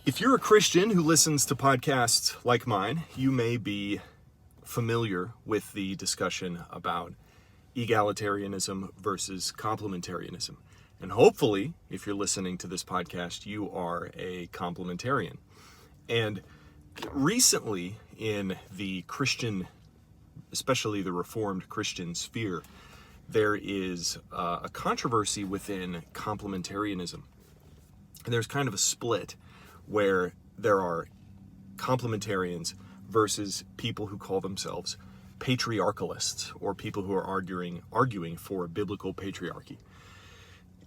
If you're a Christian who listens to podcasts like mine, you may be familiar with the discussion about egalitarianism versus complementarianism. And hopefully, if you're listening to this podcast, you are a complementarian. And recently in the Christian, especially the Reformed Christian sphere, there is a controversy within complementarianism. And there's kind of a split where there are complementarians versus people who call themselves patriarchalists, or people who are arguing for biblical patriarchy.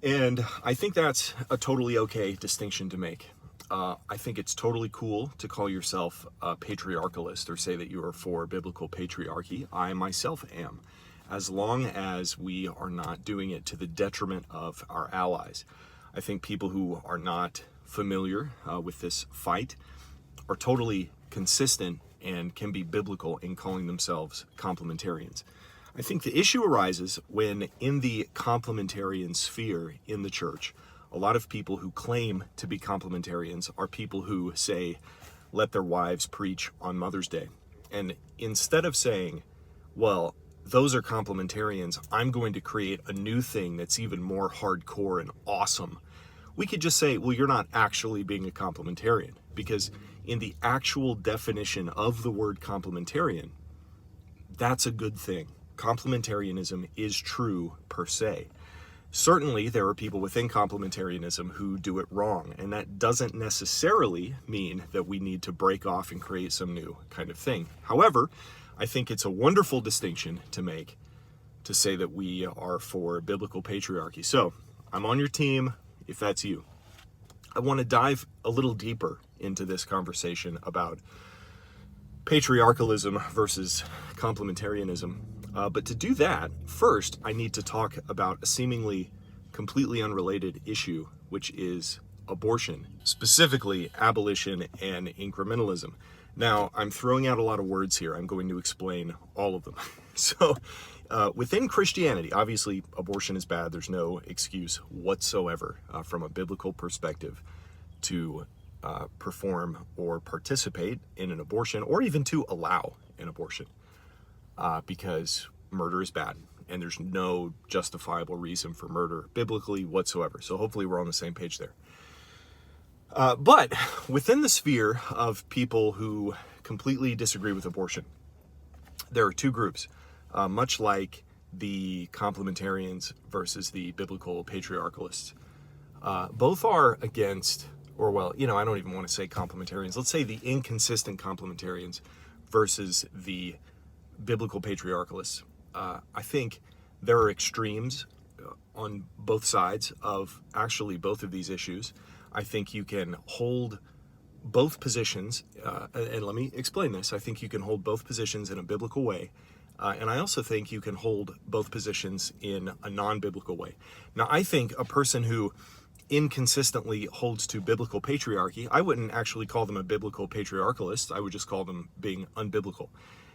And I think that's a totally okay distinction to make. I think it's totally cool to call yourself a patriarchalist or say that you are for biblical patriarchy. I myself am, as long as we are not doing it to the detriment of our allies. I think people who are not familiar with this fight are totally consistent and can be biblical in calling themselves complementarians. I think the issue arises when in the complementarian sphere in the church, a lot of people who claim to be complementarians are people who say, let their wives preach on Mother's Day. And instead of saying, well, those are complementarians, I'm going to create a new thing that's even more hardcore and awesome, we could just say, well, you're not actually being a complementarian, because in the actual definition of the word complementarian, that's a good thing. Complementarianism is true per se. Certainly, there are people within complementarianism who do it wrong, and that doesn't necessarily mean that we need to break off and create some new kind of thing. However, I think it's a wonderful distinction to make, to say that we are for biblical patriarchy. So, I'm on your team if that's you. I want to dive a little deeper into this conversation about patriarchalism versus complementarianism. But to do that, first, I need to talk about a seemingly completely unrelated issue, which is abortion, specifically abolition and incrementalism. Now, I'm throwing out a lot of words here. I'm going to explain all of them. So, within Christianity, obviously, abortion is bad. There's no excuse whatsoever from a biblical perspective to perform or participate in an abortion, or even to allow an abortion, because murder is bad, and there's no justifiable reason for murder biblically whatsoever. So hopefully we're on the same page there. But within the sphere of people who completely disagree with abortion, there are two groups, much like the complementarians versus the biblical patriarchalists. Both are against, or well, I don't even want to say complementarians. Let's say the inconsistent complementarians versus the biblical patriarchalists. I think there are extremes on both sides of actually both of these issues. I think you can hold both positions, and let me explain this. I think you can hold both positions in a biblical way, and I also think you can hold both positions in a non-biblical way. Now, I think a person who inconsistently holds to biblical patriarchy, I wouldn't actually call them a biblical patriarchalist. I would just call them being unbiblical.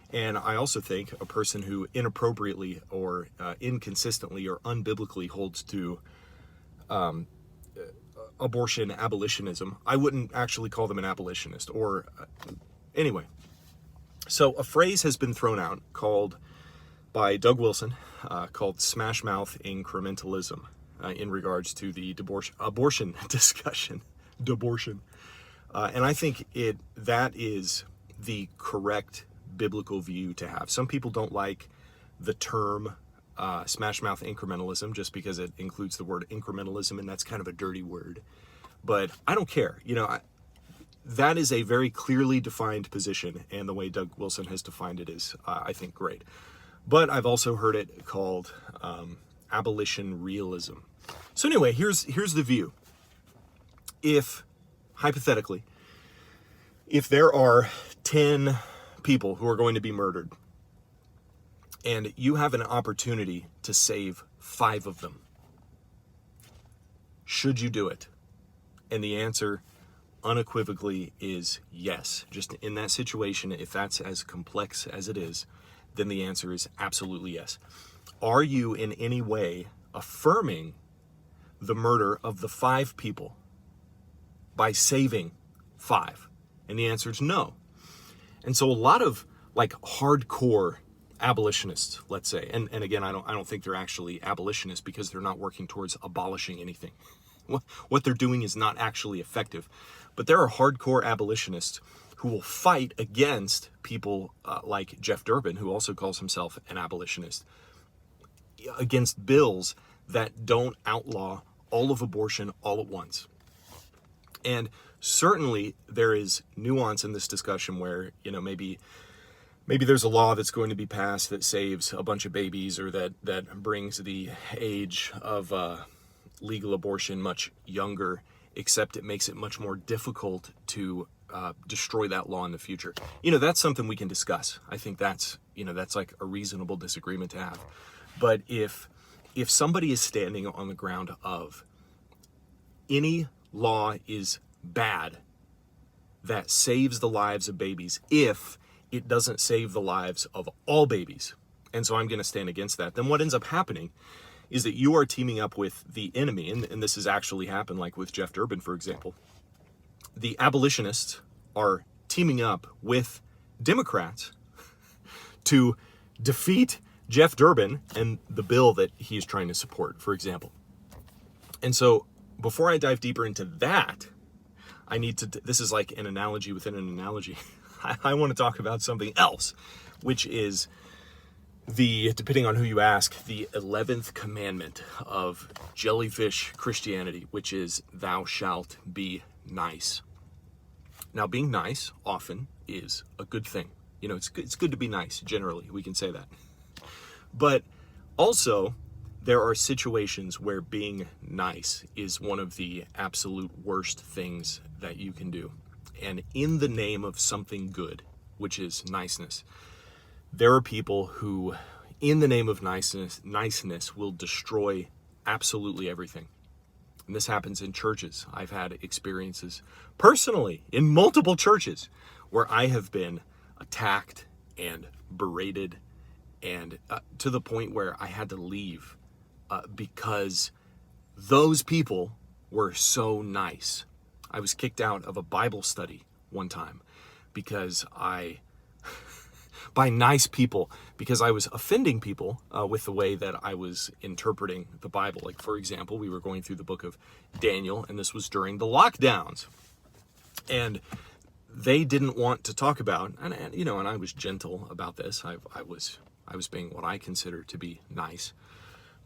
And I also think a person who inappropriately or inconsistently or unbiblically holds to abortion abolitionism, I wouldn't actually call them an abolitionist. Or anyway, so a phrase has been thrown out by Doug Wilson called smash mouth incrementalism in regards to the abortion discussion. Debortion. And I think that is the correct biblical view to have. Some people don't like the term smash mouth incrementalism just because it includes the word incrementalism, and that's kind of a dirty word. But I don't care. That is a very clearly defined position, and the way Doug Wilson has defined it is, I think, great. But I've also heard it called abolition realism. So anyway, here's the view. If, hypothetically, if there are 10 people who are going to be murdered, and you have an opportunity to save 5 of them, should you do it? And the answer unequivocally is yes. Just in that situation, if that's as complex as it is, then the answer is absolutely yes. Are you in any way affirming the murder of the 5 people by saving 5? And the answer is no. And so a lot of like hardcore abolitionists, let's say, and again, I don't think they're actually abolitionists because they're not working towards abolishing anything. What they're doing is not actually effective. But there are hardcore abolitionists who will fight against people like Jeff Durbin, who also calls himself an abolitionist, against bills that don't outlaw all of abortion all at once. And certainly there is nuance in this discussion where, maybe there's a law that's going to be passed that saves a bunch of babies, or that brings the age of legal abortion much younger, except it makes it much more difficult to destroy that law in the future. That's something we can discuss. I think that's like a reasonable disagreement to have. But if somebody is standing on the ground of any law is bad that saves the lives of babies if it doesn't save the lives of all babies, and so I'm going to stand against that, then what ends up happening is that you are teaming up with the enemy, and this has actually happened, like with Jeff Durbin, for example. The abolitionists are teaming up with Democrats to defeat Jeff Durbin and the bill that he's trying to support, for example. And so before I dive deeper into that, I need to, this is like an analogy within an analogy. I want to talk about something else, which is depending on who you ask, the 11th commandment of jellyfish Christianity, which is thou shalt be nice. Now, being nice often is a good thing. It's good to be nice, generally, we can say that. But also, there are situations where being nice is one of the absolute worst things that you can do. And in the name of something good, which is niceness, there are people who, in the name of niceness will destroy absolutely everything. And this happens in churches. I've had experiences personally in multiple churches where I have been attacked and berated, and to the point where I had to leave because those people were so nice. I was kicked out of a Bible study one time because by nice people, because I was offending people with the way that I was interpreting the Bible. Like, for example, we were going through the book of Daniel, and this was during the lockdowns. And they didn't want to talk about, and I was gentle about this. I was being what I consider to be nice.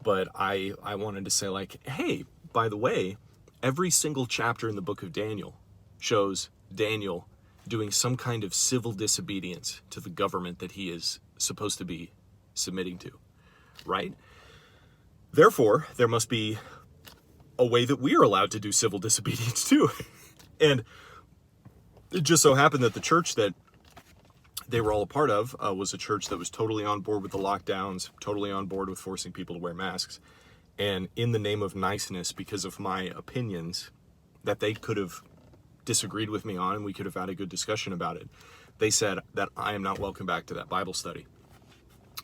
But I wanted to say, like, hey, by the way, every single chapter in the book of Daniel shows Daniel doing some kind of civil disobedience to the government that he is supposed to be submitting to, right? Therefore, there must be a way that we are allowed to do civil disobedience too. And it just so happened that the church that they were all a part of was a church that was totally on board with the lockdowns, totally on board with forcing people to wear masks. And in the name of niceness, because of my opinions that they could have disagreed with me on, and we could have had a good discussion about it, they said that I am not welcome back to that Bible study.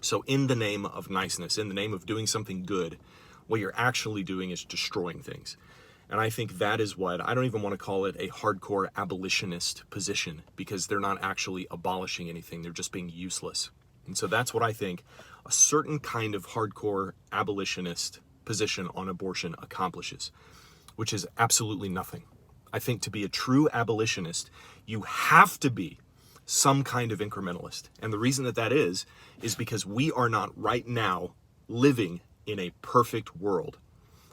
So in the name of niceness, in the name of doing something good, what you're actually doing is destroying things. And I think that is what, I don't even want to call it a hardcore abolitionist position, because they're not actually abolishing anything, they're just being useless. And so that's what I think a certain kind of hardcore abolitionist position on abortion accomplishes, which is absolutely nothing. I think to be a true abolitionist, you have to be some kind of incrementalist. And the reason that is because we are not right now living in a perfect world.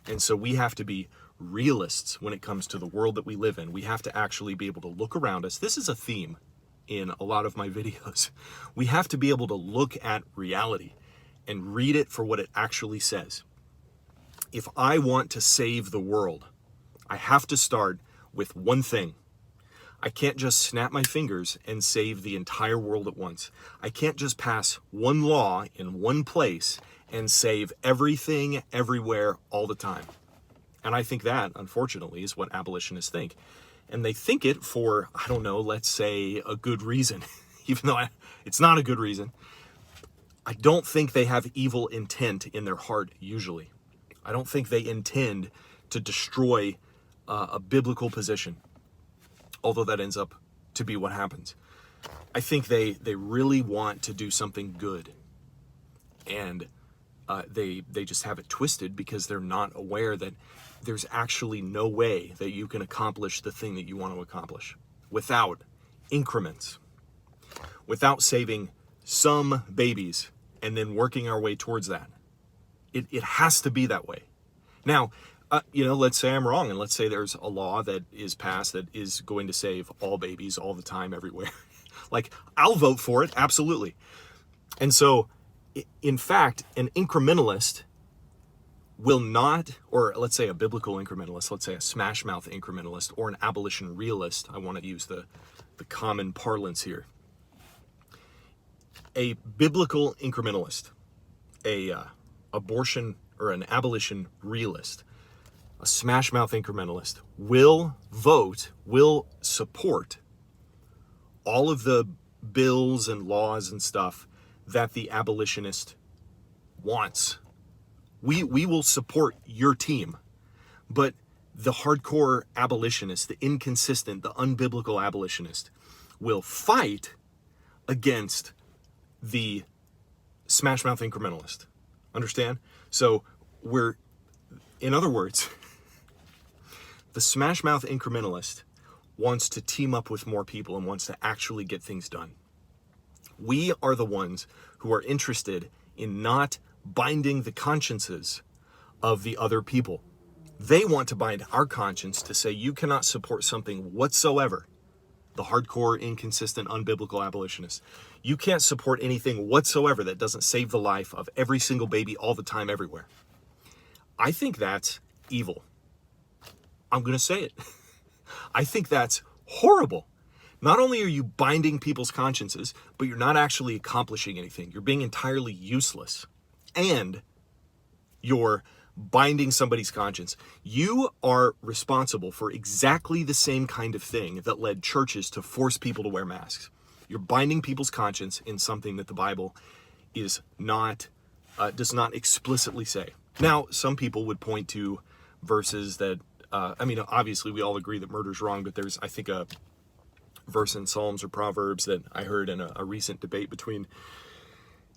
And so we have to be realists when it comes to the world that we live in. We have to actually be able to look around us. This is a theme in a lot of my videos. We have to be able to look at reality and read it for what it actually says. If I want to save the world, I have to start with one thing. I can't just snap my fingers and save the entire world at once. I can't just pass one law in one place and save everything, everywhere, all the time. And I think that, unfortunately, is what abolitionists think. And they think it for, I don't know, let's say a good reason, even though it's not a good reason. I don't think they have evil intent in their heart, usually. I don't think they intend to destroy a biblical position. although that ends up to be what happens. I think they really want to do something good, and they just have it twisted because they're not aware that there's actually no way that you can accomplish the thing that you want to accomplish without increments, without saving some babies and then working our way towards that. It has to be that way. Now, let's say I'm wrong, and let's say there's a law that is passed that is going to save all babies all the time, everywhere. Like, I'll vote for it, absolutely. And so, in fact, an incrementalist will not, or let's say a biblical incrementalist, let's say a smash mouth incrementalist, or an abolition realist, I want to use the common parlance here. A biblical incrementalist, a abortion or an abolition realist, a smash mouth incrementalist will support all of the bills and laws and stuff that the abolitionist wants. We will support your team, but the hardcore abolitionist, the inconsistent, the unbiblical abolitionist will fight against the smash mouth incrementalist. Understand? So in other words, the smash mouth incrementalist wants to team up with more people and wants to actually get things done. We are the ones who are interested in not binding the consciences of the other people. They want to bind our conscience to say you cannot support something whatsoever. The hardcore, inconsistent, unbiblical abolitionists. You can't support anything whatsoever that doesn't save the life of every single baby all the time, everywhere. I think that's evil. I'm going to say it. I think that's horrible. Not only are you binding people's consciences, but you're not actually accomplishing anything. You're being entirely useless. And you're binding somebody's conscience. You are responsible for exactly the same kind of thing that led churches to force people to wear masks. You're binding people's conscience in something that the Bible is not, does not explicitly say. Now, some people would point to verses that, obviously we all agree that murder's wrong, but there's, I think, a verse in Psalms or Proverbs that I heard in a recent debate between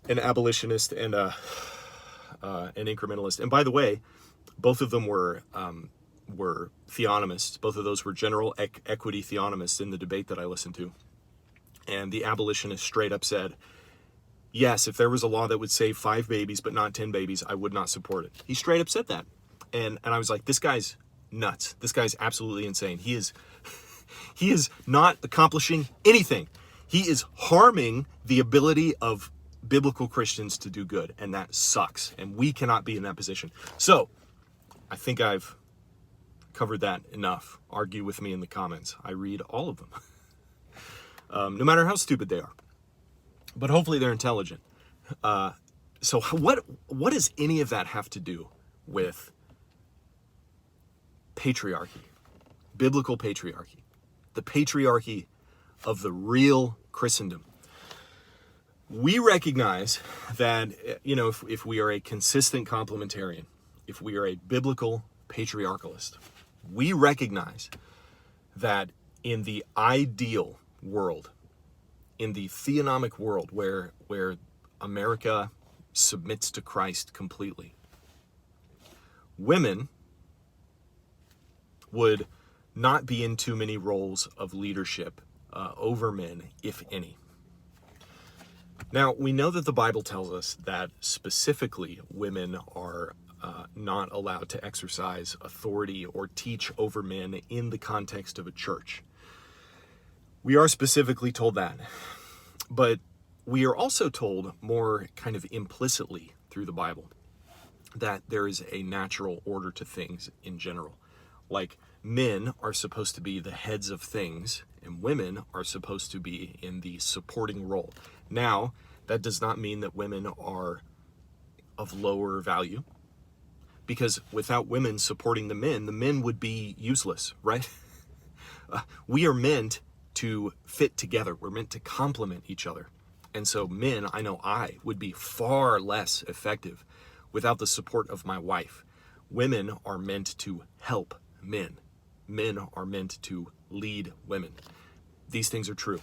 an abolitionist and an incrementalist. And by the way, both of them were theonomists. Both of those were general equity theonomists in the debate that I listened to. And the abolitionist straight up said, yes, if there was a law that would save 5 babies but not 10 babies, I would not support it. He straight up said that. And I was like, this guy's nuts. This guy's absolutely insane. He is not accomplishing anything. He is harming the ability of biblical Christians to do good, and that sucks. And we cannot be in that position. So, I think I've covered that enough. Argue with me in the comments. I read all of them. No matter how stupid they are. But hopefully they're intelligent. So what does any of that have to do with patriarchy? Biblical patriarchy. The patriarchy of the real Christendom. We recognize that, if we are a consistent complementarian, if we are a biblical patriarchalist, we recognize that in the ideal world, in the theonomic world where America submits to Christ completely, women would not be in too many roles of leadership over men, if any. Now, we know that the Bible tells us that specifically women are not allowed to exercise authority or teach over men in the context of a church. We are specifically told that. But we are also told more kind of implicitly through the Bible that there is a natural order to things in general. Like, men are supposed to be the heads of things, and women are supposed to be in the supporting role. Now, that does not mean that women are of lower value, because without women supporting the men would be useless, right? We are meant to fit together. We're meant to complement each other. And so men, I know I would be far less effective without the support of my wife. Women are meant to help men. Men are meant to lead women. These things are true.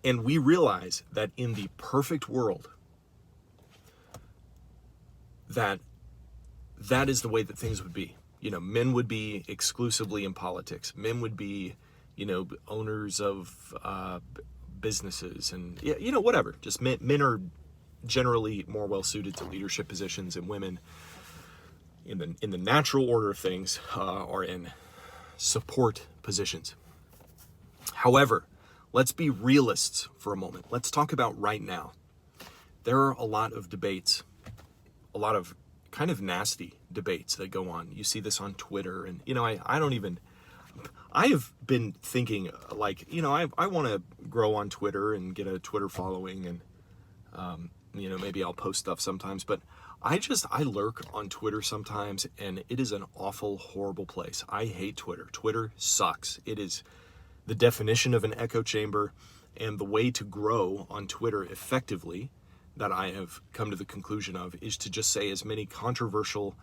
And we realize that in the perfect world, that is the way that things would be. Men would be exclusively in politics. Men would be, owners of businesses and, whatever. Just men are generally more well suited to leadership positions, and women, in the natural order of things, are in support positions. However, let's be realists for a moment. Let's talk about right now. There are a lot of debates, a lot of kind of nasty debates that go on. You see this on Twitter, and I have been thinking, I want to grow on Twitter and get a Twitter following, and maybe I'll post stuff sometimes, but I lurk on Twitter sometimes, and it is an awful, horrible place. I hate Twitter. Twitter sucks. It is the definition of an echo chamber, and the way to grow on Twitter effectively, that I have come to the conclusion of, is to just say as many controversial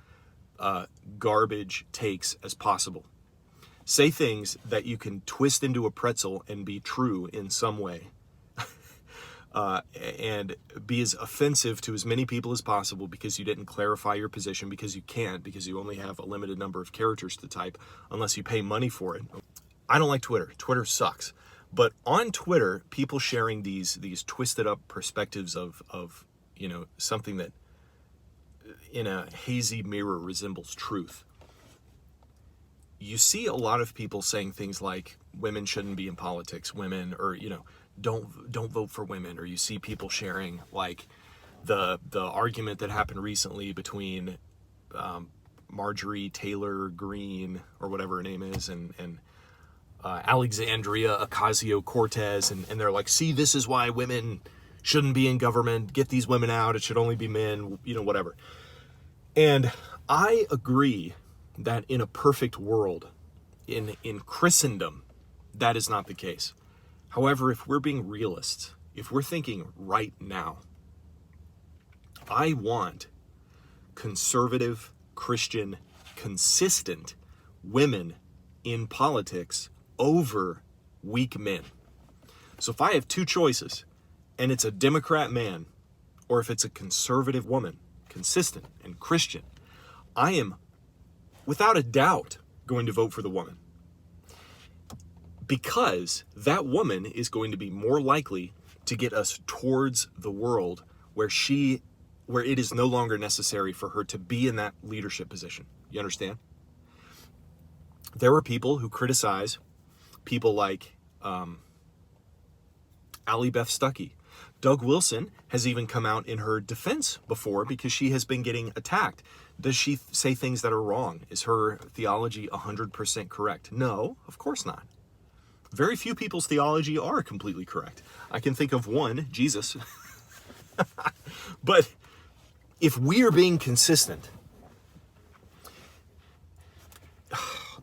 garbage takes as possible. Say things that you can twist into a pretzel and be true in some way. And be as offensive to as many people as possible because you didn't clarify your position, because you can't, because you only have a limited number of characters to type unless you pay money for it. I don't like Twitter. Twitter sucks. But on Twitter, people sharing these twisted up perspectives of something that in a hazy mirror resembles truth. You see a lot of people saying things like women shouldn't be in politics, women, or don't vote for women, or you see people sharing like the argument that happened recently between Marjorie Taylor Greene, or whatever her name is, and Alexandria Ocasio-Cortez, and they're like, see, this is why women shouldn't be in government, get these women out, it should only be men, whatever. And I agree that in a perfect world, in Christendom, that is not the case. However, if we're being realists, if we're thinking right now, I want conservative, Christian, consistent women in politics over weak men. So if I have two choices, and it's a Democrat man, or if it's a conservative woman, consistent and Christian, I am, without a doubt, going to vote for the woman. Because that woman is going to be more likely to get us towards the world where it is no longer necessary for her to be in that leadership position. You understand? There are people who criticize people like Allie Beth Stuckey. Doug Wilson has even come out in her defense before because she has been getting attacked. Does she say things that are wrong? Is her theology 100% correct? No, of course not. Very few people's theology are completely correct. I can think of one, Jesus. But if we are being consistent,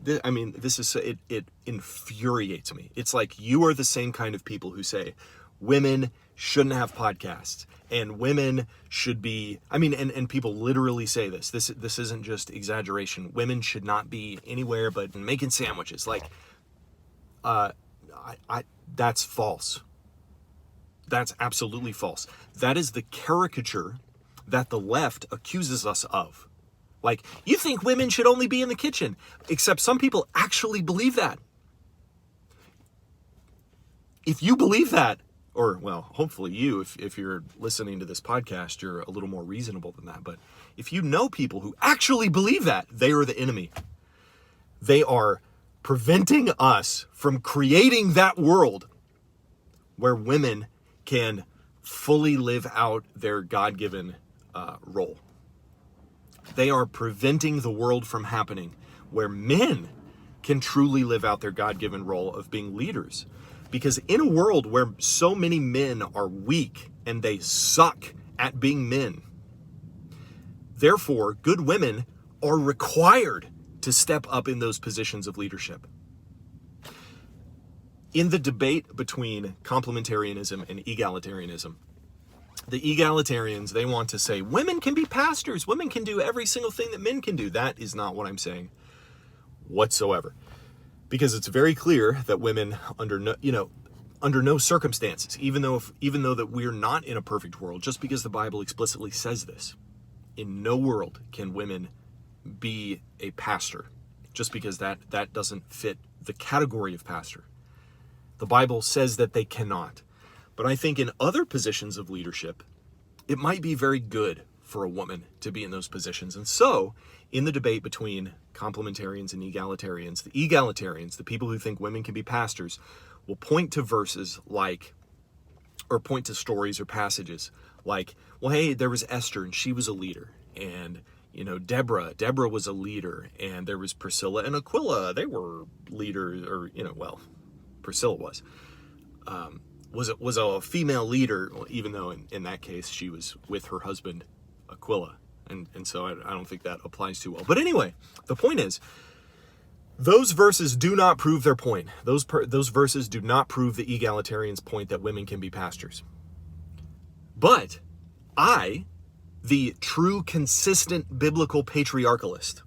it infuriates me. It's like you are the same kind of people who say women shouldn't have podcasts and women should be, and people literally say this. This isn't just exaggeration. Women should not be anywhere but making sandwiches. That's false. That's absolutely false. That is the caricature that the left accuses us of. Like, you think women should only be in the kitchen, except some people actually believe that. If you believe that, or, well, hopefully if you're listening to this podcast, you're a little more reasonable than that. But if you know people who actually believe that, they are the enemy. They are preventing us from creating that world where women can fully live out their God-given role. They are preventing the world from happening where men can truly live out their God-given role of being leaders. Because in a world where so many men are weak and they suck at being men, therefore, good women are required to step up in those positions of leadership. In the debate between complementarianism and egalitarianism, the egalitarians, they want to say women can be pastors, women can do every single thing that men can do. That is not what I'm saying whatsoever. Because it's very clear that women under no circumstances, even though that we're not in a perfect world, just because the Bible explicitly says this, in no world can women be a pastor, just because that doesn't fit the category of pastor. The Bible says that they cannot. But I think in other positions of leadership, it might be very good for a woman to be in those positions. And so, in the debate between complementarians and egalitarians, the people who think women can be pastors, will point to verses like, or point to stories or passages like, well, hey, there was Esther and she was a leader. And, Deborah was a leader. And there was Priscilla and Aquila. They were leaders, or, Priscilla was a female leader, even though in that case she was with her husband Aquila, and so I don't think that applies too well. But anyway, the point is, those verses do not prove their point. Those verses do not prove the egalitarians' point that women can be pastors. But I, the true, consistent biblical patriarchalist,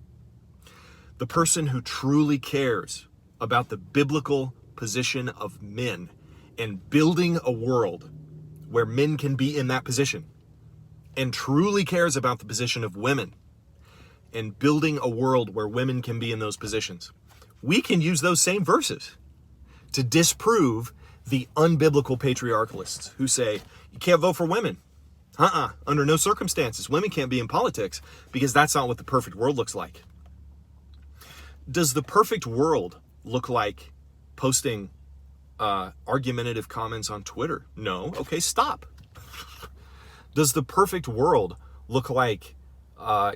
the person who truly cares about the biblical position of men and building a world where men can be in that position, and truly cares about the position of women and building a world where women can be in those positions, we can use those same verses to disprove the unbiblical patriarchalists who say, you can't vote for women. Under no circumstances. Women can't be in politics because that's not what the perfect world looks like. Does the perfect world look like posting argumentative comments on Twitter? No. Okay, stop. Does the perfect world look like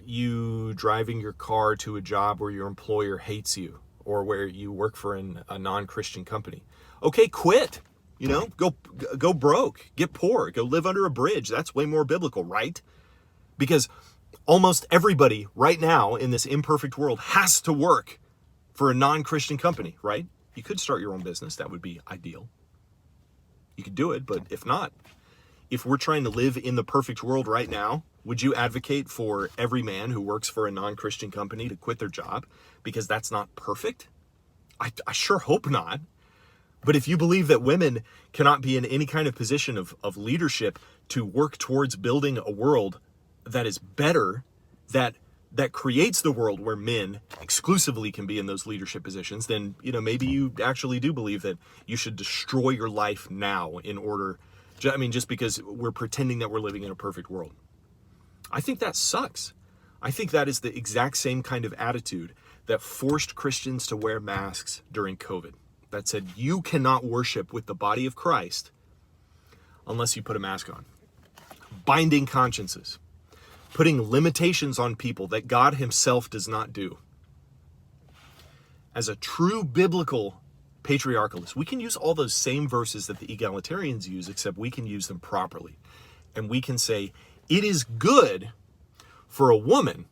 you driving your car to a job where your employer hates you, or where you work for a non-Christian company? Okay, quit. Go broke, get poor, go live under a bridge. That's way more biblical, right? Because almost everybody right now in this imperfect world has to work for a non-Christian company, right? You could start your own business. That would be ideal. You could do it, but if not, if we're trying to live in the perfect world right now, would you advocate for every man who works for a non-Christian company to quit their job because that's not perfect? I sure hope not. But if you believe that women cannot be in any kind of position of leadership to work towards building a world that is better, that creates the world where men exclusively can be in those leadership positions, then, maybe you actually do believe that you should destroy your life now in order, just because we're pretending that we're living in a perfect world. I think that sucks. I think that is the exact same kind of attitude that forced Christians to wear masks during COVID. That said, you cannot worship with the body of Christ unless you put a mask on. Binding consciences. Putting limitations on people that God himself does not do. As a true biblical patriarchalist, we can use all those same verses that the egalitarians use, except we can use them properly. And we can say, it is good for a woman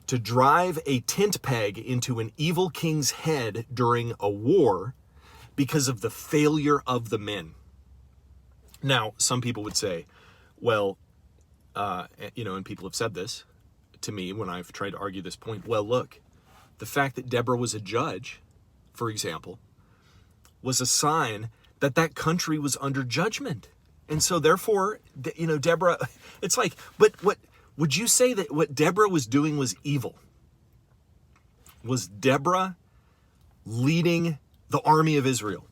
to drive a tent peg into an evil king's head during a war because of the failure of the men. Now, some people would say, well, and people have said this to me when I've tried to argue this point. Well, look, the fact that Deborah was a judge, for example, was a sign that that country was under judgment. And so therefore, Deborah, it's like, but what would you say that what Deborah was doing was evil? Was Deborah leading the army of Israel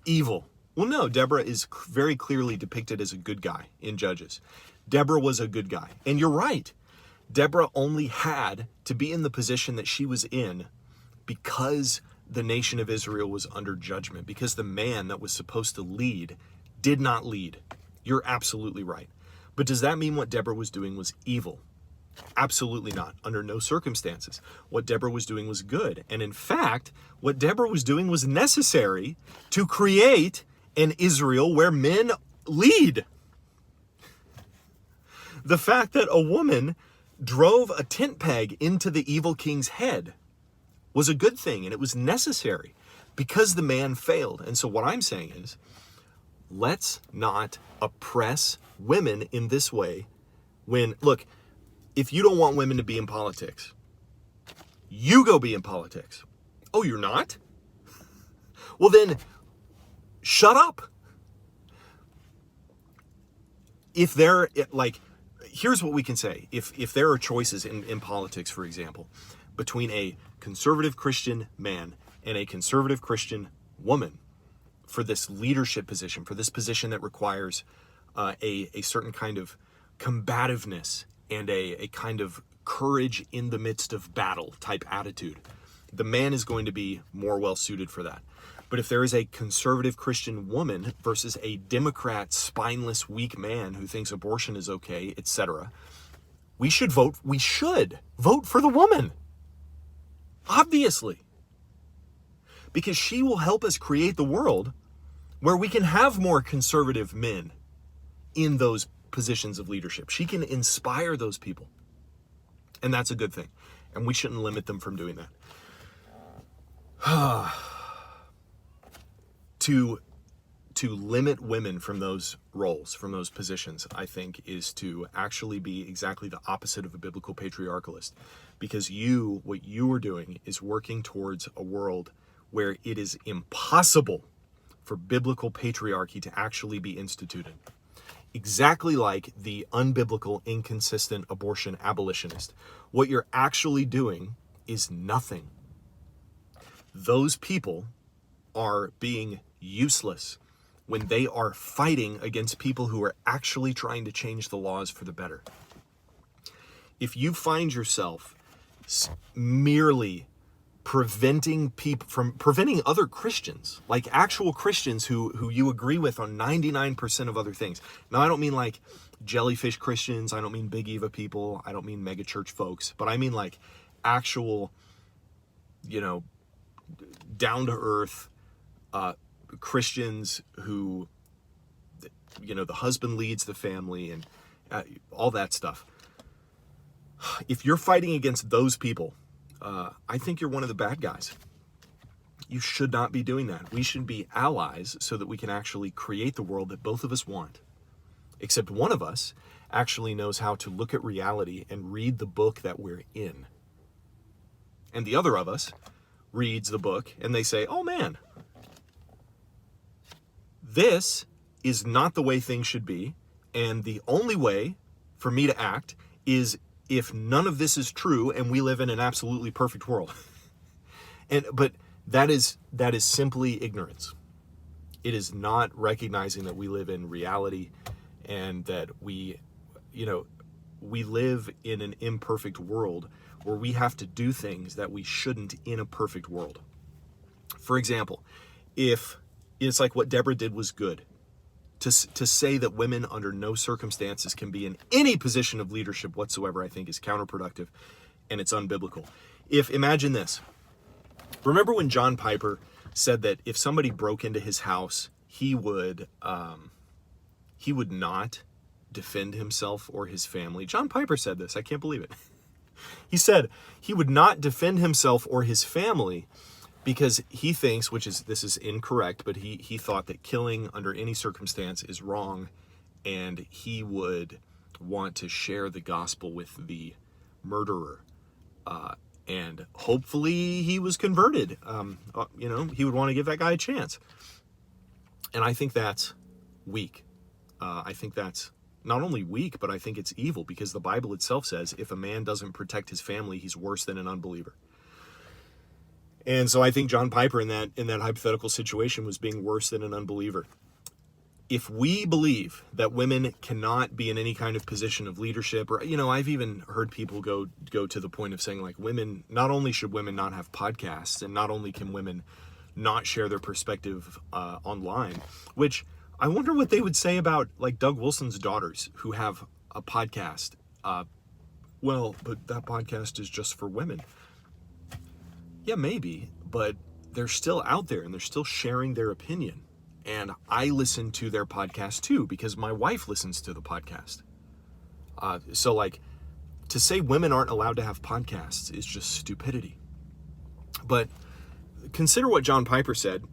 evil? Well, no, Deborah is very clearly depicted as a good guy in Judges. Deborah was a good guy. And you're right. Deborah only had to be in the position that she was in because the nation of Israel was under judgment, because the man that was supposed to lead did not lead. You're absolutely right. But does that mean what Deborah was doing was evil? Absolutely not. Under no circumstances. What Deborah was doing was good. And in fact, what Deborah was doing was necessary to create an Israel where men lead. The fact that a woman drove a tent peg into the evil king's head was a good thing, and it was necessary because the man failed. And so what I'm saying is, let's not oppress women in this way. Look, if you don't want women to be in politics, you go be in politics. Oh, you're not? Well, then shut up. If there, like, here's what we can say. If there are choices in politics, for example, between a conservative Christian man and a conservative Christian woman for this leadership position, for this position that requires a certain kind of combativeness and a kind of courage in the midst of battle type attitude, the man is going to be more well suited for that. But if there is a conservative Christian woman versus a Democrat, spineless, weak man who thinks abortion is okay, etc., we should vote for the woman. Obviously. Because she will help us create the world where we can have more conservative men in those positions of leadership. She can inspire those people. And that's a good thing. And we shouldn't limit them from doing that. To limit women from those roles, from those positions, I think is to actually be exactly the opposite of a biblical patriarchalist. Because what you are doing is working towards a world where it is impossible for biblical patriarchy to actually be instituted. Exactly like the unbiblical, inconsistent abortion abolitionist. What you're actually doing is nothing. Those people are being useless when they are fighting against people who are actually trying to change the laws for the better. If you find yourself merely preventing other Christians, like actual Christians who you agree with on 99% of other things. Now, I don't mean like jellyfish Christians. I don't mean Big Eva people. I don't mean mega church folks, but I mean like actual, down to earth, Christians who, the husband leads the family and all that stuff. If you're fighting against those people, I think you're one of the bad guys. You should not be doing that. We should be allies so that we can actually create the world that both of us want. Except one of us actually knows how to look at reality and read the book that we're in. And the other of us reads the book and they say, oh man, this is not the way things should be. And the only way for me to act is if none of this is true and we live in an absolutely perfect world. But that is simply ignorance. It is not recognizing that we live in reality and that we live in an imperfect world where we have to do things that we shouldn't in a perfect world. For example, if it's like what Deborah did was good, to say that women under no circumstances can be in any position of leadership whatsoever, I think is counterproductive and it's unbiblical. Imagine this. Remember when John Piper said that if somebody broke into his house, he would not defend himself or his family. John Piper said this. I can't believe it. He said he would not defend himself or his family because he thinks, this is incorrect, but he thought that killing under any circumstance is wrong, and he would want to share the gospel with the murderer. And hopefully he was converted. He would want to give that guy a chance. And I think that's weak. I think that's not only weak, but I think it's evil, because the Bible itself says if a man doesn't protect his family, he's worse than an unbeliever. And so I think John Piper in that hypothetical situation was being worse than an unbeliever. If we believe that women cannot be in any kind of position of leadership, or, I've even heard people go to the point of saying, like, not only should women not have podcasts, and not only can women not share their perspective online, which I wonder what they would say about, like, Doug Wilson's daughters who have a podcast. Well, but that podcast is just for women. Yeah, maybe, but they're still out there and they're still sharing their opinion. And I listen to their podcast too, because my wife listens to the podcast. So to say women aren't allowed to have podcasts is just stupidity. But consider what John Piper said,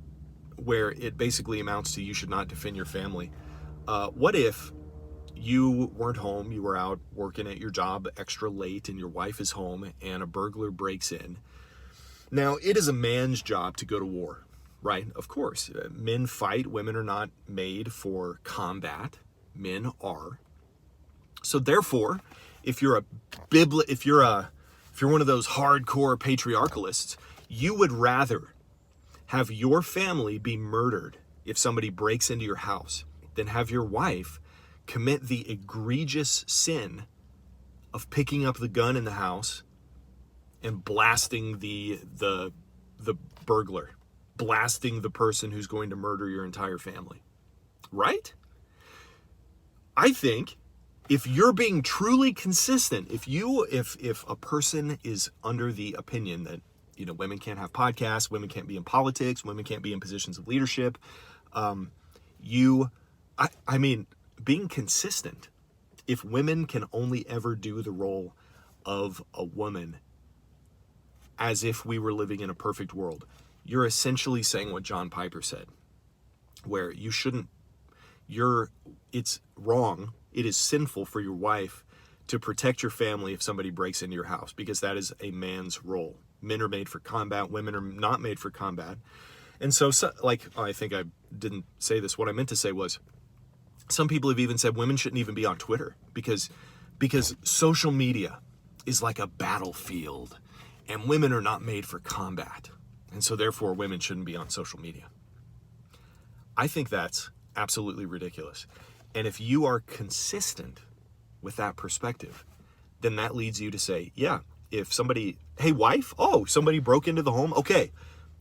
where it basically amounts to you should not defend your family. What if you weren't home, you were out working at your job extra late, and your wife is home and a burglar breaks in? Now, it is a man's job to go to war. right? Of course, men fight. Women are not made for combat. Men are. So therefore, if you're one of those hardcore patriarchalists, you would rather have your family be murdered if somebody breaks into your house than have your wife commit the egregious sin of picking up the gun in the house and blasting the burglar, blasting the person who's going to murder your entire family. Right? I think if you're being truly consistent, if a person is under the opinion that, women can't have podcasts, women can't be in politics, women can't be in positions of leadership, being consistent, if women can only ever do the role of a woman as if we were living in a perfect world, you're essentially saying what John Piper said, where it's wrong, it is sinful for your wife to protect your family if somebody breaks into your house, because that is a man's role. Men are made for combat, women are not made for combat. And so I think I didn't say this, what I meant to say was, some people have even said women shouldn't even be on Twitter because social media is like a battlefield and women are not made for combat. And so therefore women shouldn't be on social media. I think that's absolutely ridiculous. And if you are consistent with that perspective, then that leads you to say, yeah, if somebody, hey wife, somebody broke into the home, okay,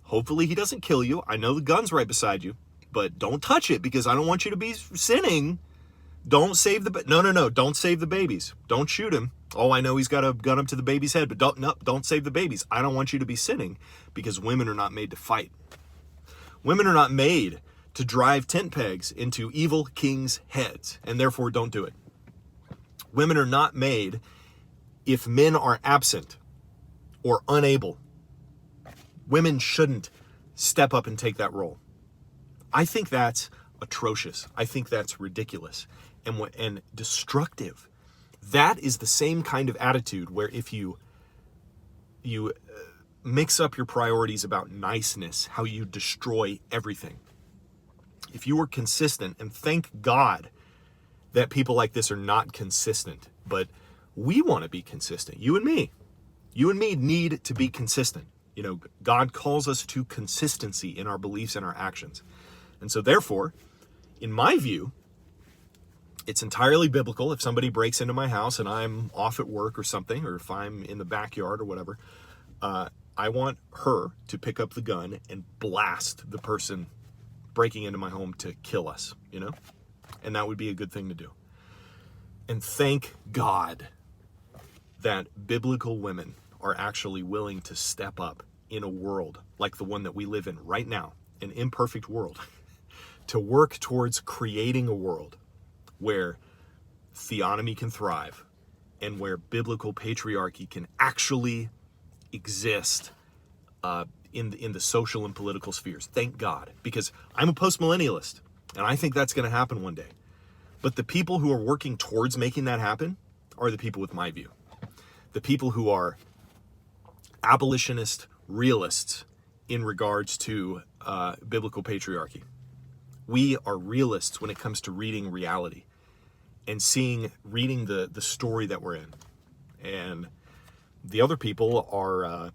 hopefully he doesn't kill you. I know the gun's right beside you, but don't touch it because I don't want you to be sinning. Don't save don't save the babies. Don't shoot him. Oh, I know he's got a gun up to the baby's head, but don't save the babies. I don't want you to be sinning, because women are not made to fight. Women are not made to drive tent pegs into evil kings' heads, and therefore don't do it. Women are not made if men are absent or unable. Women shouldn't step up and take that role. I think that's atrocious. I think that's ridiculous and destructive. That is the same kind of attitude where if you mix up your priorities about niceness, how you destroy everything. If you were consistent, and thank God that people like this are not consistent, but we want to be consistent. You and me need to be consistent. God calls us to consistency in our beliefs and our actions. And so therefore, in my view, it's entirely biblical. If somebody breaks into my house and I'm off at work or something, or if I'm in the backyard or whatever, I want her to pick up the gun and blast the person breaking into my home to kill us, And that would be a good thing to do. And thank God that biblical women are actually willing to step up in a world like the one that we live in right now, an imperfect world, to work towards creating a world where theonomy can thrive and where biblical patriarchy can actually exist in the social and political spheres. Thank God, because I'm a postmillennialist and I think that's going to happen one day. But the people who are working towards making that happen are the people with my view. The people who are abolitionist realists in regards to biblical patriarchy. We are realists when it comes to reading reality and reading the story that we're in. And the other people are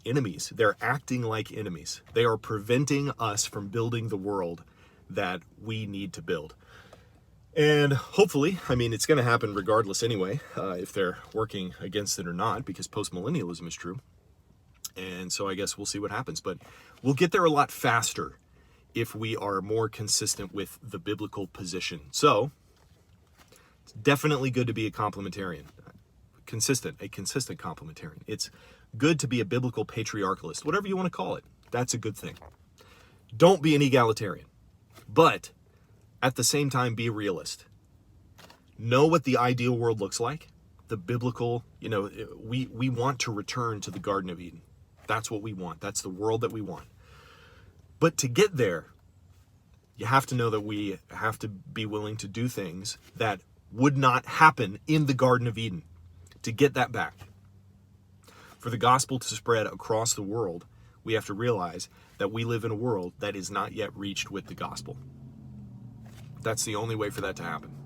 enemies. They're acting like enemies. They are preventing us from building the world that we need to build. And hopefully, it's going to happen regardless anyway, if they're working against it or not, because postmillennialism is true. And so I guess we'll see what happens. But we'll get there a lot faster if we are more consistent with the biblical position. So it's definitely good to be a complementarian. A consistent complementarian. It's good to be a biblical patriarchalist, whatever you want to call it. That's a good thing. Don't be an egalitarian, but at the same time, be a realist. Know what the ideal world looks like. The biblical, we want to return to the Garden of Eden. That's what we want. That's the world that we want. But to get there, you have to know that we have to be willing to do things that would not happen in the Garden of Eden to get that back. For the gospel to spread across the world, we have to realize that we live in a world that is not yet reached with the gospel. That's the only way for that to happen.